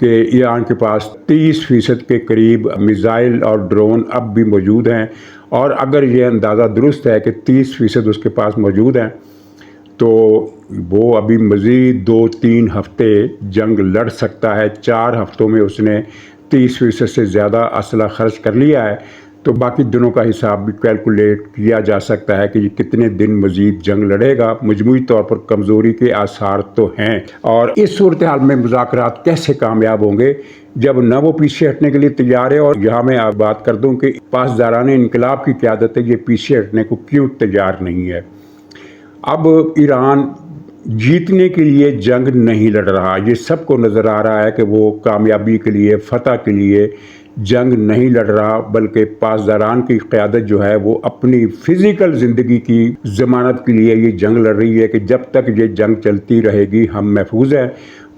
کہ ایران کے پاس 30% کے قریب میزائل اور ڈرون اب بھی موجود ہیں، اور اگر یہ اندازہ درست ہے کہ 30% اس کے پاس موجود ہیں تو وہ ابھی مزید 2-3 ہفتے جنگ لڑ سکتا ہے۔ 4 ہفتوں میں اس نے 30% سے زیادہ اسلحہ خرچ کر لیا ہے، تو باقی دنوں کا حساب بھی کیلکولیٹ کیا جا سکتا ہے کہ یہ کتنے دن مزید جنگ لڑے گا۔ مجموعی طور پر کمزوری کے آثار تو ہیں، اور اس صورتحال میں مذاکرات کیسے کامیاب ہوں گے جب نہ وہ پیچھے ہٹنے کے لیے تیار ہے، اور یہاں میں آپ بات کر دوں کہ پاسداران انقلاب کی قیادت ہے، یہ پیچھے ہٹنے کو کیوں تیار نہیں ہے۔ اب ایران جیتنے کے لیے جنگ نہیں لڑ رہا، یہ سب کو نظر آ رہا ہے کہ وہ کامیابی کے لیے، فتح کے لیے جنگ نہیں لڑ رہا، بلکہ پاسداران کی قیادت جو ہے وہ اپنی فزیکل زندگی کی ضمانت کے لیے یہ جنگ لڑ رہی ہے کہ جب تک یہ جنگ چلتی رہے گی ہم محفوظ ہیں،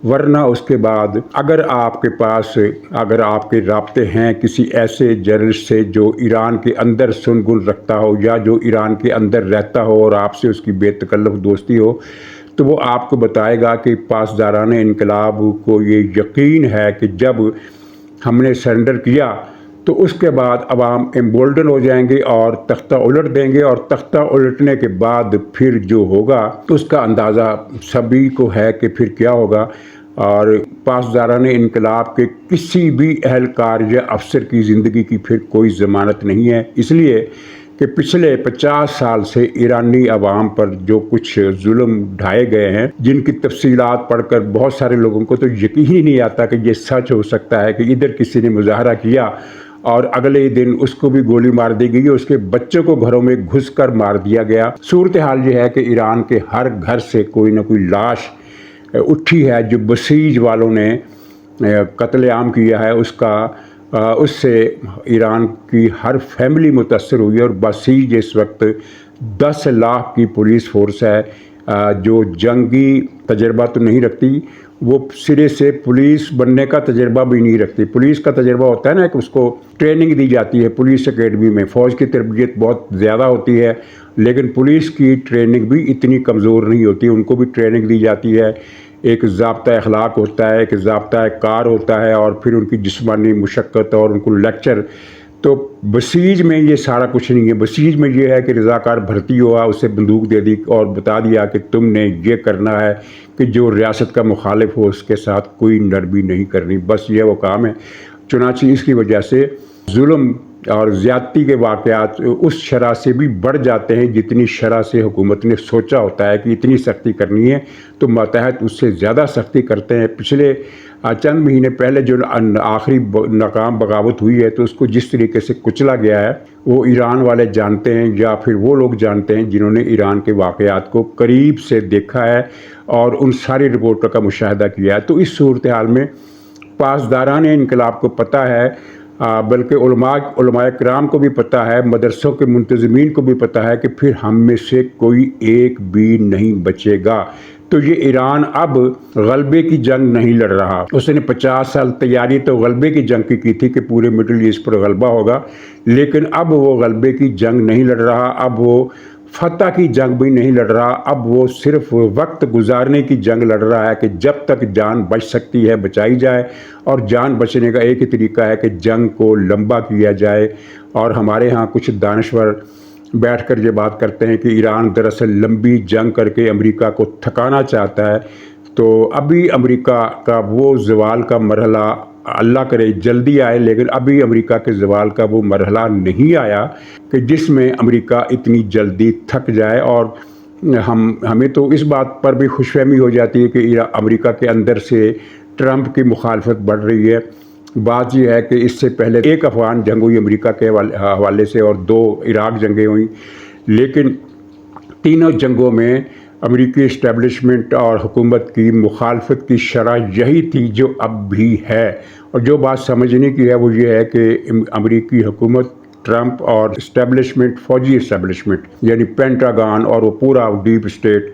ورنہ اس کے بعد اگر آپ کے رابطے ہیں کسی ایسے جرنلسٹ سے جو ایران کے اندر سنگن رکھتا ہو یا جو ایران کے اندر رہتا ہو اور آپ سے اس کی بے تکلف دوستی ہو، تو وہ آپ کو بتائے گا کہ پاسداران انقلاب کو یہ یقین ہے کہ جب ہم نے سرنڈر کیا تو اس کے بعد عوام ایمبولڈن ہو جائیں گے اور تختہ الٹ دیں گے، اور تختہ الٹنے کے بعد پھر جو ہوگا اس کا اندازہ سبھی کو ہے کہ پھر کیا ہوگا۔ اور پاسداران انقلاب کے کسی بھی اہلکار یا افسر کی زندگی کی پھر کوئی ضمانت نہیں ہے، اس لیے کہ پچھلے 50 سال سے ایرانی عوام پر جو کچھ ظلم ڈھائے گئے ہیں، جن کی تفصیلات پڑھ کر بہت سارے لوگوں کو تو یقین ہی نہیں آتا کہ یہ سچ ہو سکتا ہے کہ ادھر کسی نے مظاہرہ کیا اور اگلے ہی دن اس کو بھی گولی مار دی گئی، اس کے بچوں کو گھروں میں گھس کر مار دیا گیا۔ صورتحال یہ ہے کہ ایران کے ہر گھر سے کوئی نہ کوئی لاش اٹھی ہے جو بسیج والوں نے قتل عام کیا ہے، اس سے ایران کی ہر فیملی متاثر ہوئی ہے، اور بسیج اس وقت 10 لاکھ کی پولیس فورس ہے جو جنگی تجربہ تو نہیں رکھتی، وہ سرے سے پولیس بننے کا تجربہ بھی نہیں رکھتی۔ پولیس کا تجربہ ہوتا ہے نا کہ اس کو ٹریننگ دی جاتی ہے پولیس اکیڈمی میں، فوج کی تربیت بہت زیادہ ہوتی ہے، لیکن پولیس کی ٹریننگ بھی اتنی کمزور نہیں ہوتی، ان کو بھی ٹریننگ دی جاتی ہے، ایک ضابطہ اخلاق ہوتا ہے، ایک ضابطہ کار ہوتا ہے، اور پھر ان کی جسمانی مشقت اور ان کو لیکچر۔ تو بسیج میں یہ سارا کچھ نہیں ہے، بسیج میں یہ ہے کہ رضاکار بھرتی ہوا، اسے بندوق دے دی اور بتا دیا کہ تم نے یہ کرنا ہے کہ جو ریاست کا مخالف ہو اس کے ساتھ کوئی نرمی نہیں کرنی، بس یہ وہ کام ہے۔ چنانچہ اس کی وجہ سے ظلم اور زیادتی کے واقعات اس شرح سے بھی بڑھ جاتے ہیں جتنی شرح سے حکومت نے سوچا ہوتا ہے کہ اتنی سختی کرنی ہے، تو ماتحت اس سے زیادہ سختی کرتے ہیں۔ پچھلے چند مہینے پہلے جو آخری ناکام بغاوت ہوئی ہے، تو اس کو جس طریقے سے کچلا گیا ہے وہ ایران والے جانتے ہیں، یا پھر وہ لوگ جانتے ہیں جنہوں نے ایران کے واقعات کو قریب سے دیکھا ہے اور ان ساری رپورٹوں کا مشاہدہ کیا ہے۔ تو اس صورتحال میں پاسداران انقلاب کو پتہ ہے، بلکہ علماء کرام کو بھی پتہ ہے، مدرسوں کے منتظمین کو بھی پتہ ہے کہ پھر ہم میں سے کوئی ایک بھی نہیں بچے گا۔ تو یہ ایران اب غلبے کی جنگ نہیں لڑ رہا، اس نے 50 سال تیاری تو غلبے کی جنگ کی تھی کہ پورے مڈل ایسٹ پر غلبہ ہوگا، لیکن اب وہ غلبے کی جنگ نہیں لڑ رہا، اب وہ فتح کی جنگ بھی نہیں لڑ رہا، اب وہ صرف وقت گزارنے کی جنگ لڑ رہا ہے کہ جب تک جان بچ سکتی ہے بچائی جائے، اور جان بچنے کا ایک ہی طریقہ ہے کہ جنگ کو لمبا کیا جائے۔ اور ہمارے ہاں کچھ دانشور بیٹھ کر یہ بات کرتے ہیں کہ ایران دراصل لمبی جنگ کر کے امریکہ کو تھکانا چاہتا ہے، تو ابھی امریکہ کا وہ زوال کا مرحلہ اللہ کرے جلدی آئے، لیکن ابھی امریکہ کے زوال کا وہ مرحلہ نہیں آیا کہ جس میں امریکہ اتنی جلدی تھک جائے۔ اور ہمیں تو اس بات پر بھی خوش فہمی ہو جاتی ہے کہ امریکہ کے اندر سے ٹرمپ کی مخالفت بڑھ رہی ہے۔ بات یہ ہے کہ اس سے پہلے 1 افغان جنگ ہوئی امریکہ کے حوالے سے اور 2 عراق جنگیں ہوئیں، لیکن تینوں جنگوں میں امریکی اسٹیبلشمنٹ اور حکومت کی مخالفت کی شرح یہی تھی جو اب بھی ہے۔ اور جو بات سمجھنے کی ہے وہ یہ ہے کہ امریکی حکومت، ٹرمپ اور اسٹیبلشمنٹ، فوجی اسٹیبلشمنٹ یعنی پینٹاگان اور وہ پورا ڈیپ اسٹیٹ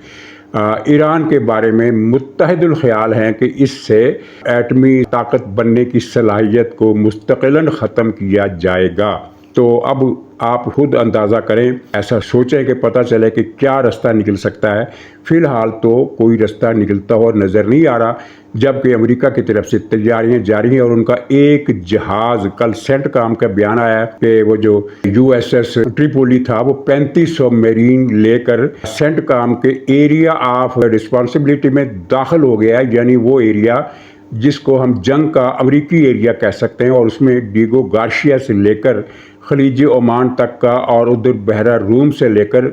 ایران کے بارے میں متحد الخیال ہیں کہ اس سے ایٹمی طاقت بننے کی صلاحیت کو مستقلاً ختم کیا جائے گا۔ تو اب آپ خود اندازہ کریں، ایسا سوچیں کہ پتہ چلے کہ کیا رستہ نکل سکتا ہے۔ فی الحال تو کوئی رستہ نکلتا ہوا نظر نہیں آ رہا، جبکہ امریکہ کی طرف سے تیاریاں جاری ہیں اور ان کا ایک جہاز، کل سینٹ کام کا بیان آیا ہے کہ وہ جو USS ٹریپولی تھا وہ 3500 میرین لے کر سینٹ کام کے ایریا آف رسپانسبلٹی میں داخل ہو گیا ہے، یعنی وہ ایریا جس کو ہم جنگ کا امریکی ایریا کہہ سکتے ہیں، اور اس میں ڈیگو گارشیا سے لے کر خلیج عمان تک کا اور ادھر بحیرہ روم سے لے کر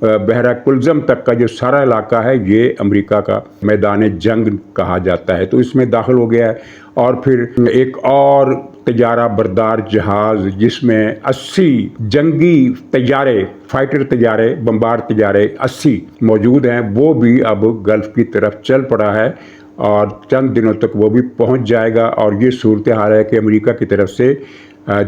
بحیرہ کلزم تک کا جو سارا علاقہ ہے یہ امریکہ کا میدان جنگ کہا جاتا ہے، تو اس میں داخل ہو گیا ہے۔ اور پھر ایک اور طیارہ بردار جہاز جس میں 80 جنگی طیارے، فائٹر طیارے، بمبار طیارے 80 موجود ہیں، وہ بھی اب گلف کی طرف چل پڑا ہے اور چند دنوں تک وہ بھی پہنچ جائے گا۔ اور یہ صورتحال ہے کہ امریکہ کی طرف سے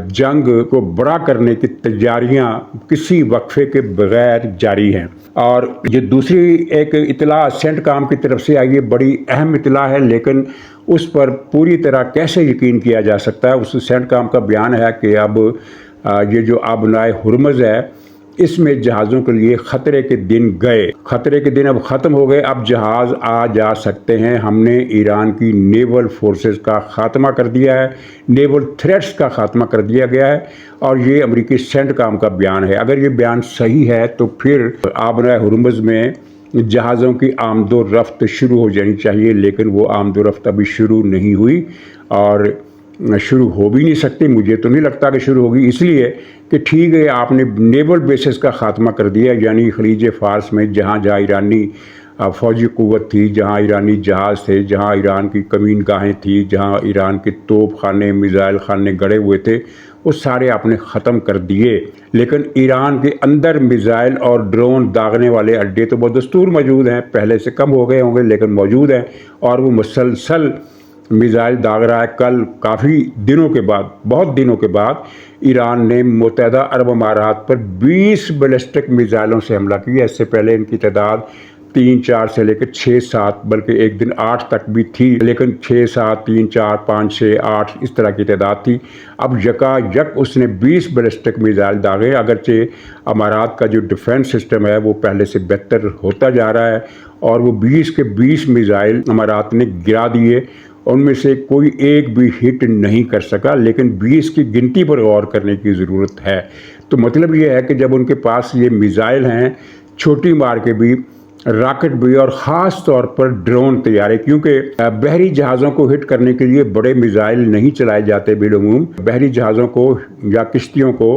جنگ کو بڑا کرنے کی تیاریاں کسی وقفے کے بغیر جاری ہیں۔ اور یہ دوسری ایک اطلاع سینٹ کام کی طرف سے آئی ہے، بڑی اہم اطلاع ہے، لیکن اس پر پوری طرح کیسے یقین کیا جا سکتا ہے؟ اس سینٹ کام کا بیان ہے کہ اب یہ جو آبنائے ہرمز ہے اس میں جہازوں کے لیے خطرے کے دن گئے، خطرے کے دن اب ختم ہو گئے، اب جہاز آ جا سکتے ہیں۔ ہم نے ایران کی نیول فورسز کا خاتمہ کر دیا ہے، نیول تھریٹس کا خاتمہ کر دیا گیا ہے، اور یہ امریکی سینٹ کام کا بیان ہے۔ اگر یہ بیان صحیح ہے تو پھر آبنائے ہرمز میں جہازوں کی آمد و رفت شروع ہو جانی چاہیے، لیکن وہ آمد و رفت ابھی شروع نہیں ہوئی اور شروع ہو بھی نہیں سکتی۔ مجھے تو نہیں لگتا کہ شروع ہوگی، اس لیے کہ ٹھیک ہے آپ نے نیول بیسز کا خاتمہ کر دیا، یعنی خلیج فارس میں جہاں جہاں ایرانی فوجی قوت تھی، جہاں ایرانی جہاز تھے، جہاں ایران کی کمین گاہیں تھیں، جہاں ایران کے توپ خانے، میزائل خانے گڑے ہوئے تھے، وہ سارے آپ نے ختم کر دیے۔ لیکن ایران کے اندر میزائل اور ڈرون داغنے والے اڈے تو بدستور موجود ہیں، پہلے سے کم ہو گئے ہوں گے لیکن موجود ہیں، اور وہ مسلسل میزائل داغ رہا ہے۔ کل کافی دنوں کے بعد، بہت دنوں کے بعد ایران نے متحدہ عرب امارات پر 20 بیلسٹک میزائلوں سے حملہ کیا۔ اس سے پہلے ان کی تعداد 3 4 سے لے کر 6 7 بلکہ ایک دن 8 تک بھی تھی، لیکن 6 7 3 4 5 6 8 اس طرح کی تعداد تھی۔ اب یکا یک اس نے 20 بیلسٹک میزائل داغے، اگرچہ امارات کا جو ڈیفنس سسٹم ہے وہ پہلے سے بہتر ہوتا جا رہا ہے، اور وہ 20 کے 20 میزائل امارات نے گرا دیے، ان میں سے کوئی ایک بھی ہٹ نہیں کر سکا، لیکن 20 کی گنتی پر غور کرنے کی ضرورت ہے۔ تو مطلب یہ ہے کہ جب ان کے پاس یہ میزائل ہیں، چھوٹی مار کے بھی، راکٹ بھی، اور خاص طور پر ڈرون طیارے، کیونکہ بحری جہازوں کو ہٹ کرنے کے لیے بڑے میزائل نہیں چلائے جاتے بالعموم، بحری جہازوں کو یا کشتیوں کو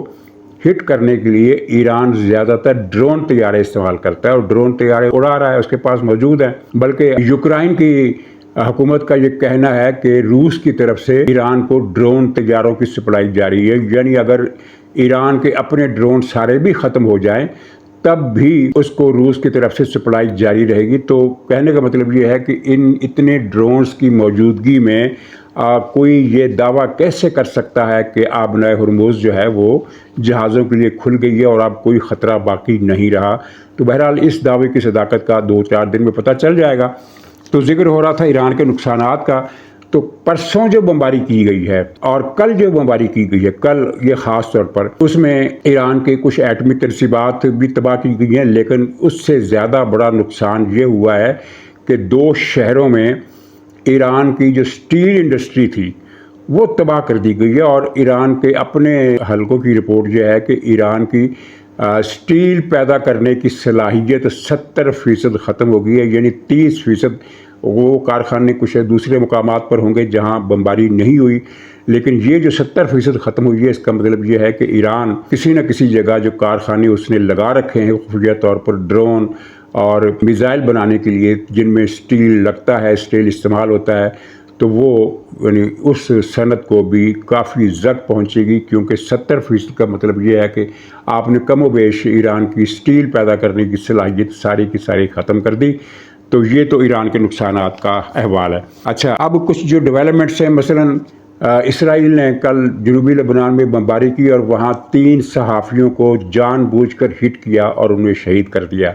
ہٹ کرنے کے لیے ایران زیادہ تر ڈرون طیارے استعمال کرتا ہے، اور ڈرون طیارے اڑا رہا ہے، اس کے پاس موجود ہیں۔ بلکہ یوکرائن کی حکومت کا یہ کہنا ہے کہ روس کی طرف سے ایران کو ڈرون طیاروں کی سپلائی جاری ہے، یعنی اگر ایران کے اپنے ڈرون سارے بھی ختم ہو جائیں تب بھی اس کو روس کی طرف سے سپلائی جاری رہے گی۔ تو کہنے کا مطلب یہ ہے کہ ان اتنے ڈرونز کی موجودگی میں کوئی یہ دعویٰ کیسے کر سکتا ہے کہ آبنائے ہرمز جو ہے وہ جہازوں کے لیے کھل گئی ہے اور اب کوئی خطرہ باقی نہیں رہا؟ تو بہرحال اس دعوے کی صداقت کا 2 4 دن میں پتہ چل جائے گا۔ تو ذکر ہو رہا تھا ایران کے نقصانات کا، تو پرسوں جو بمباری کی گئی ہے اور کل جو بمباری کی گئی ہے، کل یہ خاص طور پر اس میں ایران کے کچھ ایٹمی ترسیبات بھی تباہ کی گئی ہیں، لیکن اس سے زیادہ بڑا نقصان یہ ہوا ہے کہ 2 شہروں میں ایران کی جو سٹیل انڈسٹری تھی وہ تباہ کر دی گئی ہے، اور ایران کے اپنے حلقوں کی رپورٹ یہ ہے کہ ایران کی سٹیل پیدا کرنے کی صلاحیت 70% ختم ہو گئی ہے، یعنی 30% وہ کارخانے کچھ دوسرے مقامات پر ہوں گے جہاں بمباری نہیں ہوئی، لیکن یہ جو 70% ختم ہوئی ہے، اس کا مطلب یہ ہے کہ ایران کسی نہ کسی جگہ جو کارخانے اس نے لگا رکھے ہیں خفیہ طور پر ڈرون اور میزائل بنانے کے لیے جن میں سٹیل لگتا ہے، سٹیل استعمال ہوتا ہے، تو وہ یعنی اس صنعت کو بھی کافی زد پہنچے گی، کیونکہ 70% کا مطلب یہ ہے کہ آپ نے کم و بیش ایران کی سٹیل پیدا کرنے کی صلاحیت ساری کی ساری ختم کر دی۔ تو یہ تو ایران کے نقصانات کا احوال ہے۔ اچھا، اب کچھ جو ڈیولپمنٹس ہیں، مثلاً اسرائیل نے کل جنوبی لبنان میں بمباری کی اور وہاں 3 صحافیوں کو جان بوجھ کر ہٹ کیا اور انہیں شہید کر دیا۔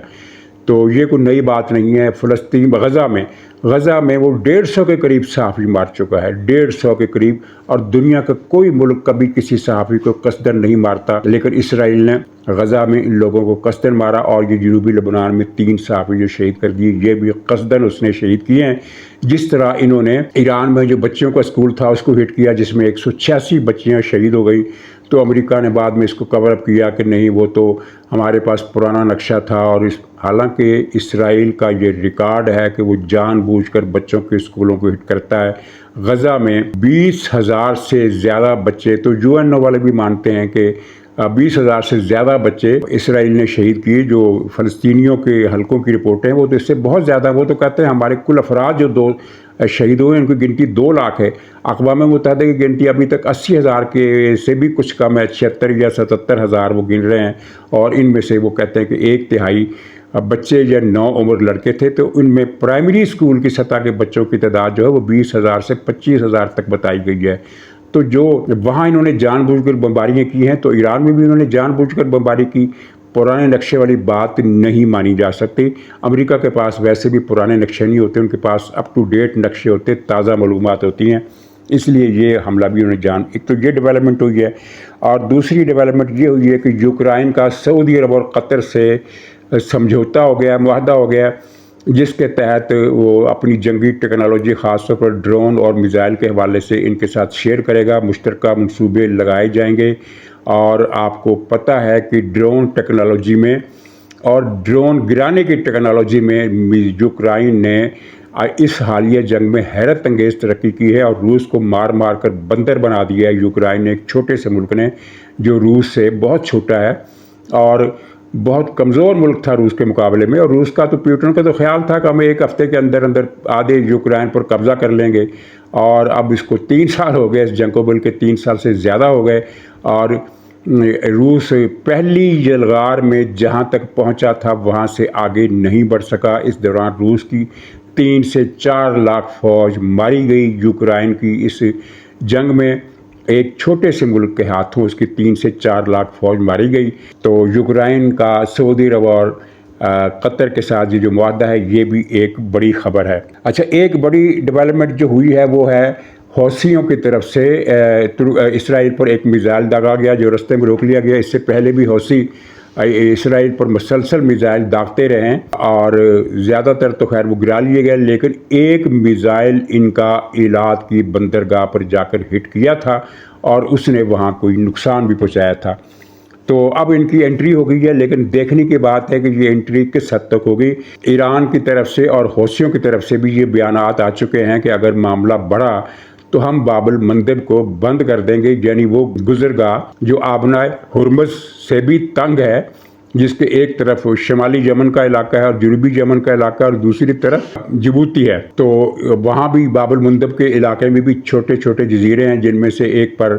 تو یہ کوئی نئی بات نہیں ہے۔ فلسطین غزہ میں غزہ میں وہ 150 کے قریب صحافی مار چکا ہے، 150 کے قریب، اور دنیا کا کوئی ملک کبھی کسی صحافی کو قصدن نہیں مارتا، لیکن اسرائیل نے غزہ میں ان لوگوں کو قصدن مارا، اور یہ جنوبی لبنان میں 3 صحافی جو شہید کر دیے، یہ بھی قصدن اس نے شہید کیے ہیں۔ جس طرح انہوں نے ایران میں جو بچوں کا اسکول تھا اس کو ہٹ کیا، جس میں 186 بچیاں شہید ہو گئی، تو امریکہ نے بعد میں اس کو کور اپ کیا کہ نہیں وہ تو ہمارے پاس پرانا نقشہ تھا، اور حالانکہ اسرائیل کا یہ ریکارڈ ہے کہ وہ جان بوجھ کر بچوں کے اسکولوں کو ہٹ کرتا ہے۔ غزہ میں 20,000 سے زیادہ بچے، تو UN والے بھی مانتے ہیں کہ 20,000 سے زیادہ بچے اسرائیل نے شہید کیے۔ جو فلسطینیوں کے حلقوں کی رپورٹیں ہیں وہ تو اس سے بہت زیادہ، وہ تو کہتے ہیں ہمارے کل افراد جو شہید ہوئے ان کی گنتی 2 لاکھ ہے۔ اقوام متحدہ کی گنتی ابھی تک 80,000 کے سے بھی کچھ کم ہے، 76 یا 77,000 وہ گن رہے ہیں، اور ان میں سے وہ کہتے ہیں کہ 1/3 بچے یا نوعمر لڑکے تھے۔ تو ان میں پرائمری اسکول کی سطح کے بچوں کی تعداد جو ہے وہ 20,000 سے 25,000 تک بتائی گئی ہے۔ تو جو وہاں انہوں نے جان بوجھ کر بمباریاں کی ہیں، تو ایران میں بھی انہوں نے جان بوجھ کر بمباری کی۔ پرانے نقشے والی بات نہیں مانی جا سکتی۔ امریکہ کے پاس ویسے بھی پرانے نقشے نہیں ہوتے، ان کے پاس اپ ٹو ڈیٹ نقشے ہوتے، تازہ معلومات ہوتی ہیں، اس لیے یہ حملہ بھی انہوں نے ایک تو یہ ڈیولپمنٹ ہوئی ہے، اور دوسری ڈیولپمنٹ یہ ہوئی ہے کہ یوکرائن کا سعودی عرب اور قطر سے سمجھوتا ہو گیا، معاہدہ ہو گیا، جس کے تحت وہ اپنی جنگی ٹیکنالوجی خاص طور پر ڈرون اور میزائل کے حوالے سے ان کے ساتھ شیئر کرے گا، مشترکہ منصوبے لگائے جائیں گے۔ اور آپ کو پتہ ہے کہ ڈرون ٹیکنالوجی میں اور ڈرون گرانے کی ٹیکنالوجی میں یوکرائن نے اس حالیہ جنگ میں حیرت انگیز ترقی کی ہے، اور روس کو مار مار کر بندر بنا دیا ہے یوکرائن نے، ایک چھوٹے سے ملک نے جو روس سے بہت چھوٹا ہے اور بہت کمزور ملک تھا روس کے مقابلے میں۔ اور روس کا تو پیوٹن کا تو خیال تھا کہ ہم 1 ہفتے کے اندر اندر آدھے یوکرائن پر قبضہ کر لیں گے، اور اب اس کو 3 سال ہو گئے اس جنگ کو، بلکہ 3 سال سے زیادہ ہو گئے، اور روس پہلی یلغار میں جہاں تک پہنچا تھا وہاں سے آگے نہیں بڑھ سکا۔ اس دوران روس کی 3 سے 4 لاکھ فوج ماری گئی یوکرائن کی اس جنگ میں، ایک چھوٹے سے ملک کے ہاتھوں اس کی 3 سے 4 لاکھ فوج ماری گئی۔ تو یوکرائن کا سعودی عرب اور قطر کے ساتھ یہ جو معاہدہ ہے یہ بھی ایک بڑی خبر ہے۔ اچھا، ایک بڑی ڈیولپمنٹ جو ہوئی ہے وہ ہے حوثیوں کی طرف سے اسرائیل پر ایک میزائل داغا گیا جو رستے میں روک لیا گیا۔ اس سے پہلے بھی حوثی اسرائیل پر مسلسل میزائل داغتے رہے ہیں، اور زیادہ تر تو خیر وہ گرا لیے گئے، لیکن ایک میزائل ان کا ایلات کی بندرگاہ پر جا کر ہٹ کیا تھا، اور اس نے وہاں کوئی نقصان بھی پہنچایا تھا۔ تو اب ان کی انٹری ہو گئی ہے، لیکن دیکھنے کی بات ہے کہ یہ انٹری کس حد تک ہوگی۔ ایران کی طرف سے اور حوثیوں کی طرف سے بھی یہ بیانات آ چکے ہیں کہ اگر معاملہ بڑھا تو ہم باب المندب کو بند کر دیں گے، یعنی وہ گزرگاہ جو آبنائے ہرمز سے بھی تنگ ہے، جس کے ایک طرف شمالی یمن کا علاقہ ہے اور جنوبی یمن کا علاقہ ہے، اور دوسری طرف جبوتی ہے۔ تو وہاں بھی باب المندب کے علاقے میں بھی چھوٹے چھوٹے جزیرے ہیں، جن میں سے ایک پر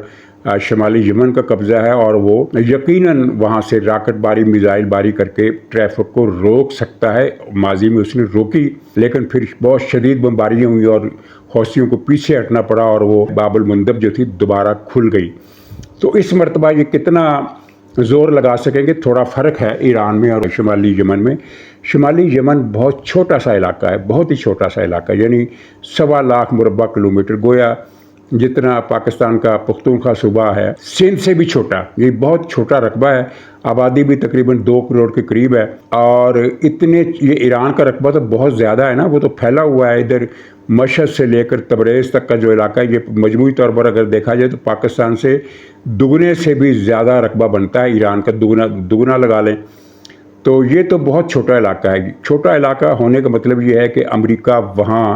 شمالی یمن کا قبضہ ہے، اور وہ یقیناً وہاں سے راکٹ باری میزائل باری کر کے ٹریفک کو روک سکتا ہے۔ ماضی میں اس نے روکی، لیکن پھر بہت شدید بمباریاں ہوئی اور حوثیوں کو پیچھے ہٹنا پڑا، اور وہ باب المندب جو تھی دوبارہ کھل گئی۔ تو اس مرتبہ یہ کتنا زور لگا سکیں گے، تھوڑا فرق ہے ایران میں اور شمالی یمن میں۔ شمالی یمن بہت چھوٹا سا علاقہ ہے، بہت ہی چھوٹا سا علاقہ، یعنی 1.25 لاکھ مربع کلومیٹر، گویا جتنا پاکستان کا پختونخوا صوبہ ہے، سندھ سے بھی چھوٹا، یہ بہت چھوٹا رقبہ ہے۔ آبادی بھی تقریباً 2 کروڑ کے قریب ہے، اور یہ ایران کا رقبہ تو بہت زیادہ ہے نا، وہ تو پھیلا ہوا ہے ادھر مشہد سے لے کر تبریز تک کا جو علاقہ ہے، یہ مجموعی طور پر اگر دیکھا جائے تو پاکستان سے دگنے سے بھی زیادہ رقبہ بنتا ہے، ایران کا دگنا لگا لیں۔ تو یہ تو بہت چھوٹا علاقہ ہے۔ چھوٹا علاقہ ہونے کا مطلب یہ ہے کہ امریکہ وہاں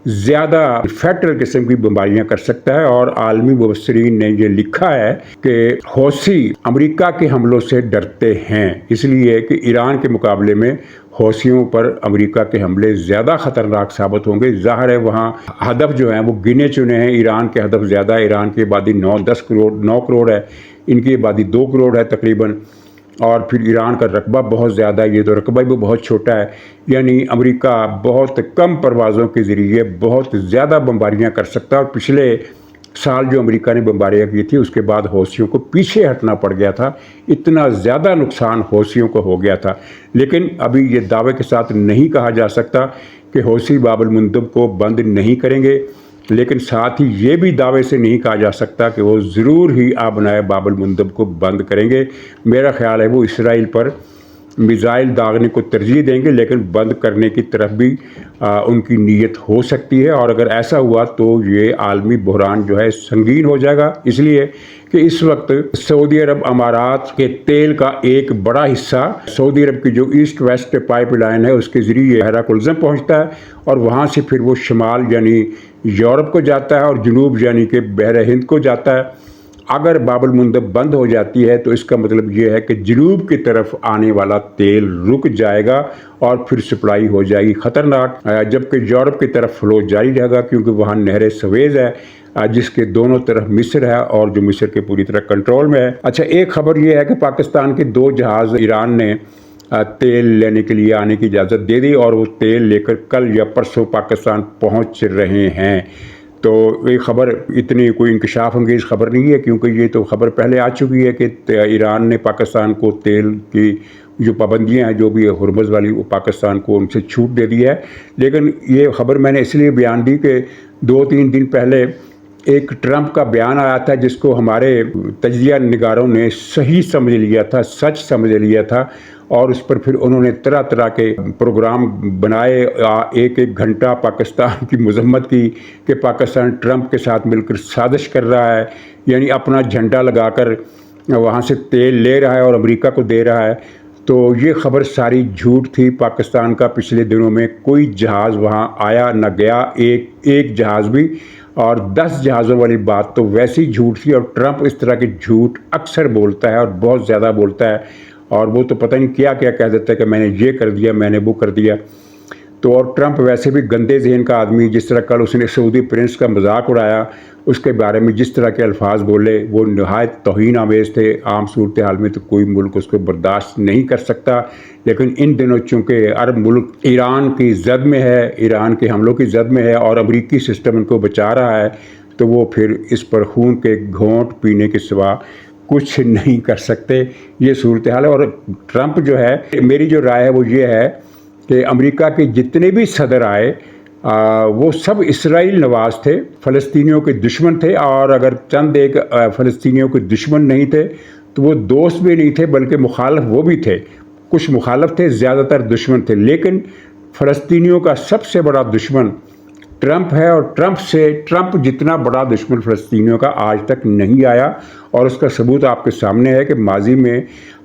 زیادہ فیکٹر قسم کی بمباریاں کر سکتا ہے، اور عالمی مبصرین نے یہ لکھا ہے کہ حوثی امریکہ کے حملوں سے ڈرتے ہیں، اس لیے کہ ایران کے مقابلے میں حوثیوں پر امریکہ کے حملے زیادہ خطرناک ثابت ہوں گے۔ ظاہر ہے وہاں ہدف جو ہیں وہ گنے چنے ہیں، ایران کے ہدف زیادہ ہے، ایران کی آبادی 9 کروڑ ہے، ان کی آبادی 2 کروڑ ہے تقریباً، اور پھر ایران کا رقبہ بہت زیادہ ہے، یہ تو رقبہ بھی بہت چھوٹا ہے، یعنی امریکہ بہت کم پروازوں کے ذریعے بہت زیادہ بمباریاں کر سکتا ہے۔ اور پچھلے سال جو امریکہ نے بمباریاں کی تھی اس کے بعد حوثیوں کو پیچھے ہٹنا پڑ گیا تھا، اتنا زیادہ نقصان حوثیوں کو ہو گیا تھا، لیکن ابھی یہ دعوے کے ساتھ نہیں کہا جا سکتا کہ حوثی باب المندب کو بند نہیں کریں گے، لیکن ساتھ ہی یہ بھی دعوے سے نہیں کہا جا سکتا کہ وہ ضرور ہی آبنائے باب المندب کو بند کریں گے۔ میرا خیال ہے وہ اسرائیل پر میزائل داغنے کو ترجیح دیں گے، لیکن بند کرنے کی طرف بھی ان کی نیت ہو سکتی ہے، اور اگر ایسا ہوا تو یہ عالمی بحران جو ہے سنگین ہو جائے گا، اس لیے کہ اس وقت سعودی عرب امارات کے تیل کا ایک بڑا حصہ سعودی عرب کی جو ایسٹ ویسٹ پائپ لائن ہے اس کے ذریعے بحیرہ کلزم پہنچتا ہے، اور وہاں سے پھر وہ شمال یعنی یورپ کو جاتا ہے اور جنوب یعنی کہ بحر ہند کو جاتا ہے۔ اگر باب المندب بند ہو جاتی ہے تو اس کا مطلب یہ ہے کہ جنوب کی طرف آنے والا تیل رک جائے گا اور پھر سپلائی ہو جائے گی خطرناک، جبکہ یورپ کی طرف فلو جاری رہے گا، کیونکہ وہاں نہر سویز ہے جس کے دونوں طرف مصر ہے اور جو مصر کے پوری طرح کنٹرول میں ہے۔ اچھا، ایک خبر یہ ہے کہ پاکستان کے 2 جہاز ایران نے تیل لینے کے لیے آنے کی اجازت دے دی، اور وہ تیل لے کر کل یا پرسوں پاکستان پہنچ رہے ہیں۔ تو یہ خبر اتنی کوئی انکشاف انگیز خبر نہیں ہے، کیونکہ یہ تو خبر پہلے آ چکی ہے کہ ایران نے پاکستان کو تیل کی جو پابندیاں ہیں جو بھی ہرمز والی، وہ پاکستان کو ان سے چھوٹ دے دی ہے۔ لیکن یہ خبر میں نے اس لیے بیان دی کہ 2-3 دن پہلے ایک ٹرمپ کا بیان آیا تھا جس کو ہمارے تجزیہ نگاروں نے صحیح سمجھ لیا تھا، سچ سمجھ لیا تھا، اور اس پر پھر انہوں نے طرح طرح کے پروگرام بنائے، 1-1 گھنٹہ پاکستان کی مذمت کی کہ پاکستان ٹرمپ کے ساتھ مل کر سازش کر رہا ہے، یعنی اپنا جھنڈا لگا کر وہاں سے تیل لے رہا ہے اور امریکہ کو دے رہا ہے۔ تو یہ خبر ساری جھوٹ تھی۔ پاکستان کا پچھلے دنوں میں کوئی جہاز وہاں آیا نہ گیا، ایک جہاز بھی، اور 10 جہازوں والی بات تو ویسی جھوٹ تھی۔ اور ٹرمپ اس طرح کے جھوٹ اکثر بولتا ہے اور بہت زیادہ بولتا ہے، اور وہ تو پتہ نہیں کیا کیا کہہ دیتا ہے کہ میں نے یہ کر دیا، میں نے وہ کر دیا۔ تو اور ٹرمپ ویسے بھی گندے ذہن کا آدمی، جس طرح کل اس نے سعودی پرنس کا مذاق اڑایا، اس کے بارے میں جس طرح کے الفاظ بولے وہ نہایت توہین آمیز تھے۔ عام صورتحال میں تو کوئی ملک اس کو برداشت نہیں کر سکتا، لیکن ان دنوں چونکہ عرب ملک ایران کی زد میں ہے، ایران کے حملوں کی زد میں ہے، اور امریکی سسٹم ان کو بچا رہا ہے، تو وہ پھر اس پر خون کے گھونٹ پینے کے سوا کچھ نہیں کر سکتے۔ یہ صورتحال ہے۔ اور ٹرمپ جو ہے، میری جو رائے ہے وہ یہ ہے کہ امریکہ کے جتنے بھی صدر آئے وہ سب اسرائیل نواز تھے، فلسطینیوں کے دشمن تھے، اور اگر چند ایک فلسطینیوں کے دشمن نہیں تھے تو وہ دوست بھی نہیں تھے بلکہ مخالف وہ بھی تھے۔ کچھ مخالف تھے، زیادہ تر دشمن تھے، لیکن فلسطینیوں کا سب سے بڑا دشمن ٹرمپ ہے، اور ٹرمپ جتنا بڑا دشمن فلسطینیوں کا آج تک نہیں آیا۔ اور اس کا ثبوت آپ کے سامنے ہے کہ ماضی میں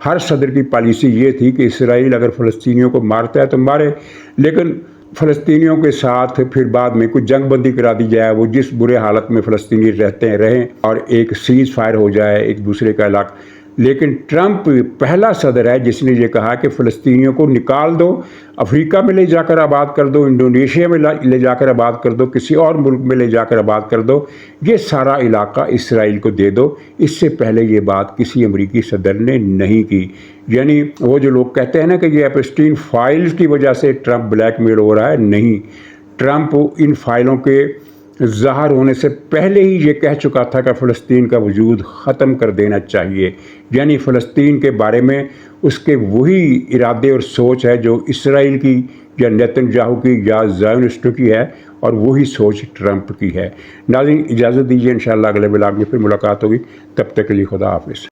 ہر صدر کی پالیسی یہ تھی کہ اسرائیل اگر فلسطینیوں کو مارتا ہے تو مارے، لیکن فلسطینیوں کے ساتھ پھر بعد میں کوئی جنگ بندی کرا دی جائے، وہ جس برے حالت میں فلسطینی رہیں، اور ایک سیز فائر ہو جائے ایک دوسرے کا علاقہ۔ لیکن ٹرمپ پہلا صدر ہے جس نے یہ کہا کہ فلسطینیوں کو نکال دو، افریقہ میں لے جا کر آباد کر دو، انڈونیشیا میں لے جا کر آباد کر دو، کسی اور ملک میں لے جا کر آباد کر دو، یہ سارا علاقہ اسرائیل کو دے دو۔ اس سے پہلے یہ بات کسی امریکی صدر نے نہیں کی۔ یعنی وہ جو لوگ کہتے ہیں نا کہ یہ ایپسٹین فائلز کی وجہ سے ٹرمپ بلیک میل ہو رہا ہے، نہیں، ٹرمپ ان فائلوں کے ظاہر ہونے سے پہلے ہی یہ کہہ چکا تھا کہ فلسطین کا وجود ختم کر دینا چاہیے۔ یعنی فلسطین کے بارے میں اس کے وہی ارادے اور سوچ ہے جو اسرائیل کی یا نیتن یاہو کی یا زائونسٹوں کی ہے، اور وہی سوچ ٹرمپ کی ہے۔ ناظرین، اجازت دیجیے، انشاءاللہ اگلے بلاگ میں پھر ملاقات ہوگی، تب تک کے لیے خدا حافظ۔